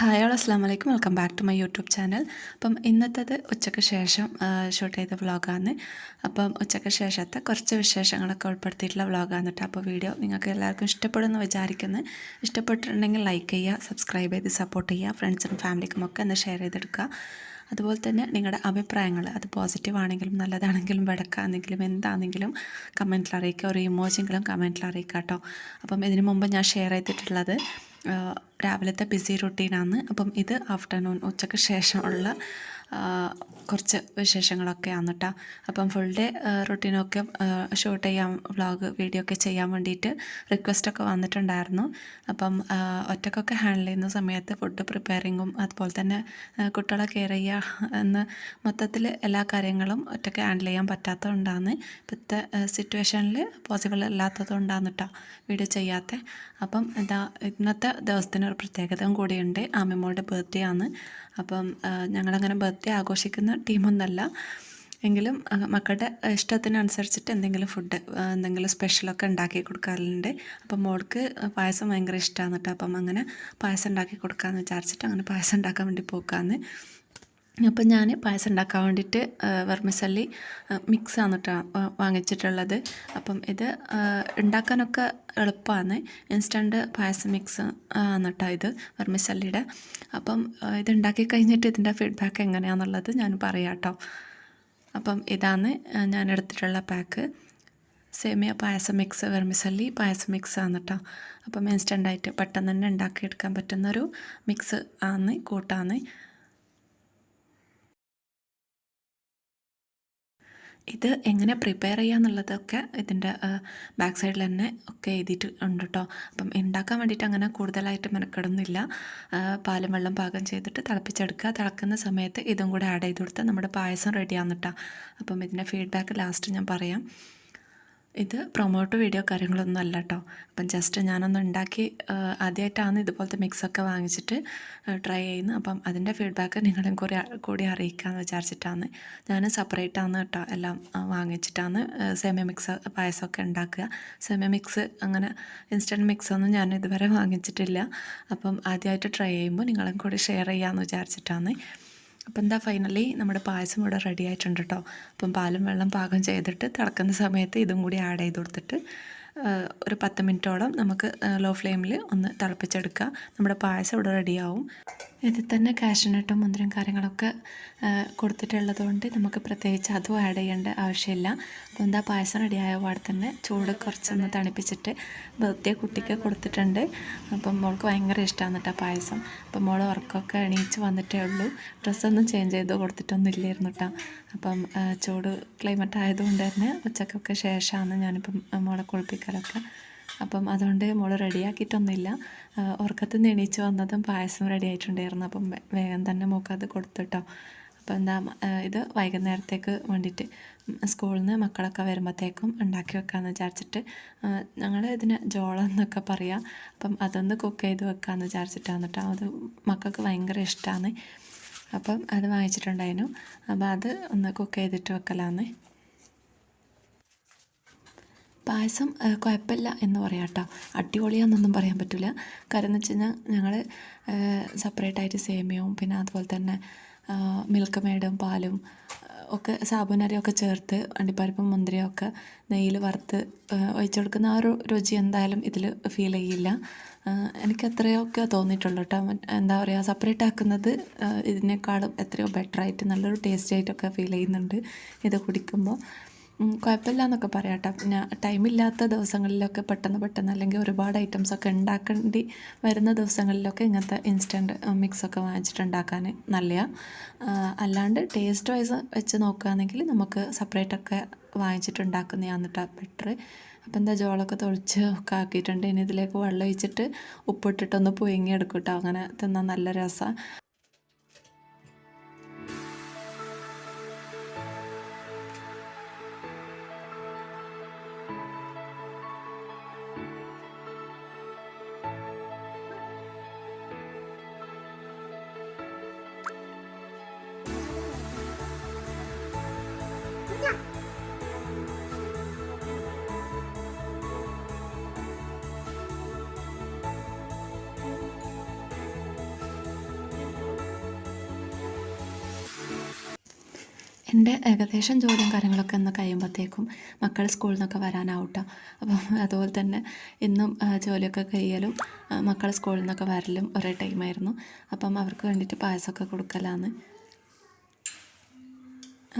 Hi all അസ്സാം വലൈക്കും. Welcome back to my YouTube channel. അപ്പം ഇന്നത്തേത് ഉച്ചയ്ക്ക് ശേഷം ഷൂട്ട് ചെയ്ത വ്ളോഗാണ്. അപ്പം ഉച്ചയ്ക്ക് ശേഷത്തെ കുറച്ച് വിശേഷങ്ങളൊക്കെ ഉൾപ്പെടുത്തിയിട്ടുള്ള വ്ളോഗാണ് കേട്ടോ. അപ്പോൾ വീഡിയോ നിങ്ങൾക്ക് എല്ലാവർക്കും ഇഷ്ടപ്പെടുമെന്ന് വിചാരിക്കുന്നു. ഇഷ്ടപ്പെട്ടിട്ടുണ്ടെങ്കിൽ ലൈക്ക് ചെയ്യുക, സബ്സ്ക്രൈബ് ചെയ്ത് സപ്പോർട്ട് ചെയ്യുക, ഫ്രണ്ട്സിനും ഫാമിലിക്കും ഒക്കെ ഒന്ന് ഷെയർ ചെയ്തെടുക്കുക. അതുപോലെ തന്നെ നിങ്ങളുടെ അഭിപ്രായങ്ങൾ, അത് പോസിറ്റീവ് ആണെങ്കിലും നല്ലതാണെങ്കിലും വെടക്കാണെങ്കിലും എന്താണെങ്കിലും കമൻറ്റിൽ അറിയിക്കുക. ഒരു ഇമോജെങ്കിലും കമൻറ്റിൽ അറിയിക്കുക കേട്ടോ. അപ്പം ഇതിനു മുമ്പ് ഞാൻ ഷെയർ ചെയ്തിട്ടുള്ളത് രാവിലത്തെ ബിസി റുട്ടീനാണ്. അപ്പം ഇത് ആഫ്റ്റർനൂൺ ഉച്ചയ്ക്ക് ശേഷമുള്ള കുറച്ച് വിശേഷങ്ങളൊക്കെയാണ് കേട്ടോ. അപ്പം ഫുൾ ഡേ റുട്ടീനൊക്കെ ഷൂട്ട് ചെയ്യാൻ വ്ളോഗ് വീഡിയോ ഒക്കെ ചെയ്യാൻ വേണ്ടിയിട്ട് റിക്വസ്റ്റൊക്കെ വന്നിട്ടുണ്ടായിരുന്നു. അപ്പം ഒറ്റക്കൊക്കെ ഹാൻഡിൽ ചെയ്യുന്ന സമയത്ത് ഫുഡ് പ്രിപ്പയറിങ്ങും അതുപോലെ തന്നെ കുട്ടികളെ കെയർ ചെയ്യുക എന്ന് മൊത്തത്തിൽ എല്ലാ കാര്യങ്ങളും ഒറ്റയ്ക്ക് ഹാൻഡിൽ ചെയ്യാൻ പറ്റാത്തതുകൊണ്ടാണ് ഇപ്പോഴത്തെ സിറ്റുവേഷനിൽ പോസിബിൾ അല്ലാത്തതുകൊണ്ടാണ് കേട്ടോ വീഡിയോ ചെയ്യാത്ത. അപ്പം ഇന്നത്തെ ദിവസത്തിനൊരു പ്രത്യേകതയും കൂടിയുണ്ട്. ആമിമോളുടെ ബർത്ത്ഡേ ആണ്. അപ്പം ഞങ്ങളങ്ങനെ ബർത്ത്ഡേ ആഘോഷിക്കുന്ന ടീമൊന്നല്ല, എങ്കിലും മക്കളുടെ ഇഷ്ടത്തിനനുസരിച്ചിട്ട് എന്തെങ്കിലും ഫുഡ് എന്തെങ്കിലും സ്പെഷ്യലൊക്കെ ഉണ്ടാക്കി കൊടുക്കാറുണ്ട്. അപ്പം മോൾക്ക് പായസം ഭയങ്കര ഇഷ്ടമാണ് കേട്ടോ. അപ്പം അങ്ങനെ പായസം ഉണ്ടാക്കി കൊടുക്കാമെന്ന് വിചാരിച്ചിട്ട് അങ്ങനെ പായസം ഉണ്ടാക്കാൻ വേണ്ടി പോക്കാന്ന്. അപ്പം ഞാൻ പായസം ഉണ്ടാക്കാൻ വേണ്ടിയിട്ട് വെർമിസല്ലി മിക്സാണ് കേട്ടോ വാങ്ങിച്ചിട്ടുള്ളത്. അപ്പം ഇത് ഉണ്ടാക്കാനൊക്കെ എളുപ്പമാണ്. ഇൻസ്റ്റൻറ്റ് പായസം മിക്സ് ആണ് കേട്ടോ ഇത് വെർമിസല്ലിയുടെ. അപ്പം ഇത് ഉണ്ടാക്കി കഴിഞ്ഞിട്ട് ഇതിൻ്റെ ഫീഡ്ബാക്ക് എങ്ങനെയാണെന്നുള്ളത് ഞാൻ പറയാം കേട്ടോ. അപ്പം ഇതാണ് ഞാൻ എടുത്തിട്ടുള്ള പാക്ക്. സേമിയ പായസം മിക്സ്, വെർമിസല്ലി പായസം മിക്സ് ആണ് കേട്ടോ. അപ്പം ഇൻസ്റ്റൻ്റായിട്ട് പെട്ടെന്ന് തന്നെ ഉണ്ടാക്കിയെടുക്കാൻ പറ്റുന്നൊരു മിക്സ് ആണ്, കൂട്ടാണ്. ഇത് എങ്ങനെ പ്രിപ്പയർ ചെയ്യുക എന്നുള്ളതൊക്കെ ഇതിൻ്റെ ബാക്ക് സൈഡിൽ തന്നെ ഒക്കെ എഴുതിയിട്ട് ഉണ്ട് കേട്ടോ. അപ്പം ഉണ്ടാക്കാൻ വേണ്ടിയിട്ട് അങ്ങനെ കൂടുതലായിട്ട് മെനക്കെടുന്നില്ല. പാലും വെള്ളം പാകം ചെയ്തിട്ട് തിളപ്പിച്ചെടുക്കുക. തിളക്കുന്ന സമയത്ത് ഇതും കൂടെ ആഡ് ചെയ്ത് കൊടുത്താൽ നമ്മുടെ പായസം റെഡിയാകുന്നു കേട്ടോ. അപ്പം ഇതിൻ്റെ ഫീഡ്ബാക്ക് ലാസ്റ്റ് ഞാൻ പറയാം. ഇത് പ്രൊമോട്ട് വീഡിയോ കാര്യങ്ങളൊന്നും അല്ല കേട്ടോ. അപ്പം ജസ്റ്റ് ഞാനൊന്ന് ഉണ്ടാക്കി ആദ്യമായിട്ടാണ് ഇതുപോലത്തെ മിക്സൊക്കെ വാങ്ങിച്ചിട്ട് ട്രൈ ചെയ്യുന്നത്. അപ്പം അതിൻ്റെ ഫീഡ്ബാക്ക് നിങ്ങളും കൂടി അറിയിക്കാമെന്ന് വിചാരിച്ചിട്ടാണ്. ഞാൻ സെപ്പറേറ്റാണ് കേട്ടോ എല്ലാം വാങ്ങിച്ചിട്ടാണ് സേമിയ മിക്സ് പായസമൊക്കെ ഉണ്ടാക്കുക. സേമിയ മിക്സ് അങ്ങനെ ഇൻസ്റ്റൻറ്റ് മിക്സൊന്നും ഞാൻ ഇതുവരെ വാങ്ങിച്ചിട്ടില്ല. അപ്പം ആദ്യമായിട്ട് ട്രൈ ചെയ്യുമ്പോൾ നിങ്ങളും കൂടി ഷെയർ ചെയ്യാമെന്ന് വിചാരിച്ചിട്ടാണ്. അപ്പം ഫൈനലി നമ്മുടെ പായസം ഇവിടെ റെഡി ആയിട്ടുണ്ട് കേട്ടോ. അപ്പം പാലും വെള്ളം പാകം ചെയ്തിട്ട് തിളക്കുന്ന സമയത്ത് ഇതും കൂടി ആഡ് ചെയ്ത് കൊടുത്തിട്ട് ഒരു 10 മിനിറ്റോളം നമുക്ക് ലോ ഫ്ലെയിമിൽ ഒന്ന് തിളപ്പിച്ചെടുക്കുക. നമ്മുടെ പായസം ഇവിടെ റെഡിയാവും. ഇതിൽ തന്നെ കാഷ്യൂനട്ടും മുന്തിരിയും കാര്യങ്ങളൊക്കെ കൊടുത്തിട്ടുള്ളത് കൊണ്ട് നമുക്ക് പ്രത്യേകിച്ച് അതും ആഡ് ചെയ്യേണ്ട ആവശ്യമില്ല. അപ്പോൾ പായസം റെഡിയായ പാടെ തന്നെ ചൂട് കുറച്ചൊന്ന് തണുപ്പിച്ചിട്ട് ബർത്ത്ഡേ കുട്ടിക്ക് കൊടുത്തിട്ടുണ്ട്. അപ്പം മോൾക്ക് ഭയങ്കര ഇഷ്ടമാണ് കേട്ടോ പായസം. അപ്പം മോൾ ഉറക്കമൊക്കെ എണീച്ച് വന്നിട്ടേ ഉള്ളൂ. ഡ്രസ്സൊന്നും ചേഞ്ച് ചെയ്ത് കൊടുത്തിട്ടൊന്നും ഇല്ലായിരുന്നു കേട്ടോ. അപ്പം ചൂട് ക്ലൈമറ്റ് ആയതുകൊണ്ട് തന്നെ ഉച്ചക്കൊക്കെ ശേഷമാണ് ഞാനിപ്പം മോളെ കുളിപ്പിക്കലൊക്കെ. അപ്പം അതുകൊണ്ട് മോൾ റെഡിയാക്കിയിട്ടൊന്നുമില്ല. ഉറക്കത്തിൽ നിന്ന് എണീച്ച് വന്നതും പായസം റെഡി ആയിട്ടുണ്ടായിരുന്നു. അപ്പം വേഗം തന്നെ മോക്കത് കൊടുത്തിട്ടോ. അപ്പം ഇത് വൈകുന്നേരത്തേക്ക് വേണ്ടിയിട്ട് സ്കൂളിൽ നിന്ന് മക്കളൊക്കെ വരുമ്പോഴത്തേക്കും ഉണ്ടാക്കി വെക്കാമെന്ന് വിചാരിച്ചിട്ട്, ഞങ്ങൾ ഇതിന് ജോളം എന്നൊക്കെ പറയാം. അപ്പം അതൊന്ന് കുക്ക് ചെയ്ത് വെക്കാമെന്ന് വിചാരിച്ചിട്ടാണ് കേട്ടോ. അത് മക്കൾക്ക് ഭയങ്കര ഇഷ്ടമാണ്. അപ്പം അത് വാങ്ങിച്ചിട്ടുണ്ടായിരുന്നു. അപ്പം അത് ഒന്ന് കുക്ക് ചെയ്തിട്ട് വെക്കലാന്ന്. പായസം കുഴപ്പമില്ല എന്ന് പറയാം കേട്ടോ. അടിപൊളിയാണെന്നൊന്നും പറയാൻ പറ്റില്ല. കാരണം എന്ന് വെച്ച് കഴിഞ്ഞാൽ ഞങ്ങൾ സെപ്പറേറ്റായിട്ട് സേമിയവും പിന്നെ അതുപോലെ തന്നെ മിൽക്ക് മെയ്ഡും പാലും ഒക്കെ സാബുനരിയൊക്കെ ചേർത്ത് അണ്ടിപ്പരിപ്പും മുന്തിരിയും ഒക്കെ നെയ്യിൽ വറുത്ത് ഒഴിച്ചു കൊടുക്കുന്ന ആ ഒരു രുചി എന്തായാലും ഇതിൽ ഫീൽ ചെയ്യില്ല. എനിക്ക് എത്രയൊക്കെ തോന്നിയിട്ടുള്ളൂ കേട്ടോ. എന്താ പറയുക, സെപ്പറേറ്റ് ആക്കുന്നത് ഇതിനേക്കാളും എത്രയോ ബെറ്ററായിട്ട് നല്ലൊരു ടേസ്റ്റ് ആയിട്ടൊക്കെ ഫീൽ ചെയ്യുന്നുണ്ട് ഇത് കുടിക്കുമ്പോൾ. കുഴപ്പമില്ല എന്നൊക്കെ പറയാം കേട്ടോ. പിന്നെ ടൈമില്ലാത്ത ദിവസങ്ങളിലൊക്കെ പെട്ടെന്ന് അല്ലെങ്കിൽ ഒരുപാട് ഐറ്റംസൊക്കെ ഉണ്ടാക്കേണ്ടി വരുന്ന ദിവസങ്ങളിലൊക്കെ ഇങ്ങനത്തെ ഇൻസ്റ്റൻറ്റ് മിക്സൊക്കെ വാങ്ങിച്ചിട്ട് ഉണ്ടാക്കാൻ നല്ലതാണ്. അല്ലാണ്ട് ടേസ്റ്റ് വൈസ് വെച്ച് നോക്കുകയാണെങ്കിൽ നമുക്ക് സെപ്പറേറ്റൊക്കെ വാങ്ങിച്ചിട്ട് ഉണ്ടാക്കുന്നതാണ് കേട്ടോ ബെറ്റർ. അപ്പം ജോളൊക്കെ തൊളിച്ച് ഒക്കെ ആക്കിയിട്ടുണ്ട്. ഇനി ഇതിലേക്ക് വെള്ളം ഒഴിച്ചിട്ട് ഉപ്പിട്ടിട്ടൊന്ന് പുഴുങ്ങിയെടുക്കും കേട്ടോ. അങ്ങനെ തിന്നാൻ നല്ല രസമാണ്. എൻ്റെ ഏകദേശം ജോലിയും കാര്യങ്ങളൊക്കെ ഒന്ന് കഴിയുമ്പോഴത്തേക്കും മക്കൾ സ്കൂളിൽ നിന്നൊക്കെ വരാനാവും കേട്ടോ. അപ്പം അതുപോലെ തന്നെ ഇന്നും ജോലിയൊക്കെ കഴിയലും മക്കൾ സ്കൂളിൽ നിന്നൊക്കെ വരലും ഒരേ ടൈമായിരുന്നു. അപ്പം അവർക്ക് വേണ്ടിയിട്ട് പായസമൊക്കെ കൊടുക്കലാന്ന്.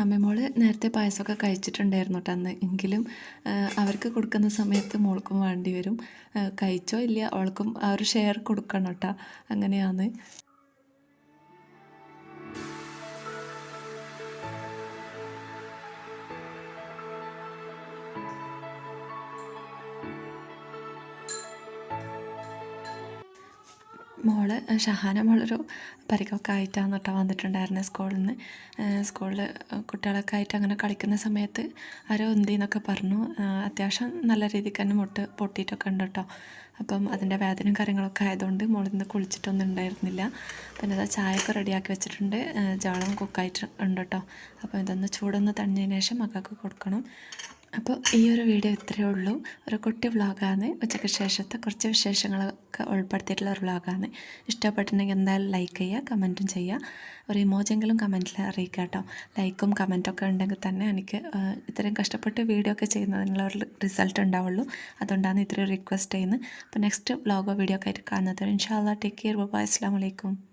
അമ്മമ്മോള് നേരത്തെ പായസമൊക്കെ കഴിച്ചിട്ടുണ്ടായിരുന്നു കേട്ടോ അന്ന്. എങ്കിലും അവർക്ക് കൊടുക്കുന്ന സമയത്ത് മോൾക്കും വേണ്ടി വരും. കഴിച്ചോ ഇല്ല അവൾക്കും ആ ഒരു ഷെയർ കൊടുക്കണം കേട്ടോ. അങ്ങനെയാണ്. മോള് ഷഹാന മോളൊരു പരിക്കൊക്കെ ആയിട്ടാണ് കേട്ടോ വന്നിട്ടുണ്ടായിരുന്നത് സ്കൂളിൽ നിന്ന്. സ്കൂളിൽ കുട്ടികളൊക്കെ ആയിട്ട് അങ്ങനെ കളിക്കുന്ന സമയത്ത് ആരോ എന്തിന്നൊക്കെ പറഞ്ഞു. അത്യാവശ്യം നല്ല രീതിക്ക് തന്നെ മുട്ട് പൊട്ടിയിട്ടൊക്കെ ഉണ്ട് കേട്ടോ. അപ്പം അതിൻ്റെ വേദനയും കാര്യങ്ങളൊക്കെ ആയതുകൊണ്ട് മോളിന്ന് കുളിച്ചിട്ടൊന്നും ഉണ്ടായിരുന്നില്ല. പിന്നെ ഇതാ ചായയൊക്കെ റെഡിയാക്കി വെച്ചിട്ടുണ്ട്. ജോളം കുക്കായിട്ട് ഉണ്ട് കേട്ടോ. അപ്പോൾ ഇതൊന്ന് ചൂടൊന്ന് തണിഞ്ഞതിന് ശേഷം മക്കൾക്ക് കൊടുക്കണം. അപ്പോൾ ഈ ഒരു വീഡിയോ ഇത്രയേ ഉള്ളൂ. ഒരു കുട്ടി വ്ളോഗാണ്. ഉച്ചയ്ക്ക് ശേഷത്തെ കുറച്ച് വിശേഷങ്ങളൊക്കെ ഉൾപ്പെടുത്തിയിട്ടുള്ള ഒരു വ്ളോഗാണ്. ഇഷ്ടപ്പെട്ടിട്ടുണ്ടെങ്കിൽ എന്തായാലും ലൈക്ക് ചെയ്യുക, കമൻറ്റും ചെയ്യുക. ഒരു ഇമോജെങ്കിലും കമൻറ്റിൽ അറിയിക്കുക കേട്ടോ. ലൈക്കും കമൻറ്റൊക്കെ ഉണ്ടെങ്കിൽ തന്നെ എനിക്ക് ഇത്രയും കഷ്ടപ്പെട്ട് വീഡിയോ ഒക്കെ ചെയ്യുന്നതിനുള്ള ഒരു റിസൾട്ട് ഉണ്ടാവുള്ളൂ. അതുകൊണ്ടാണ് ഇത്രയും റിക്വസ്റ്റ് ചെയ്യുന്നത്. അപ്പോൾ നെക്സ്റ്റ് വ്ളോഗോ വീഡിയോ ഒക്കെ ആയിട്ട് കാണുന്നത്. ഇൻഷാ അല്ലാഹ്. Take care. ബൈ. അസ്സലാമു അലൈക്കും.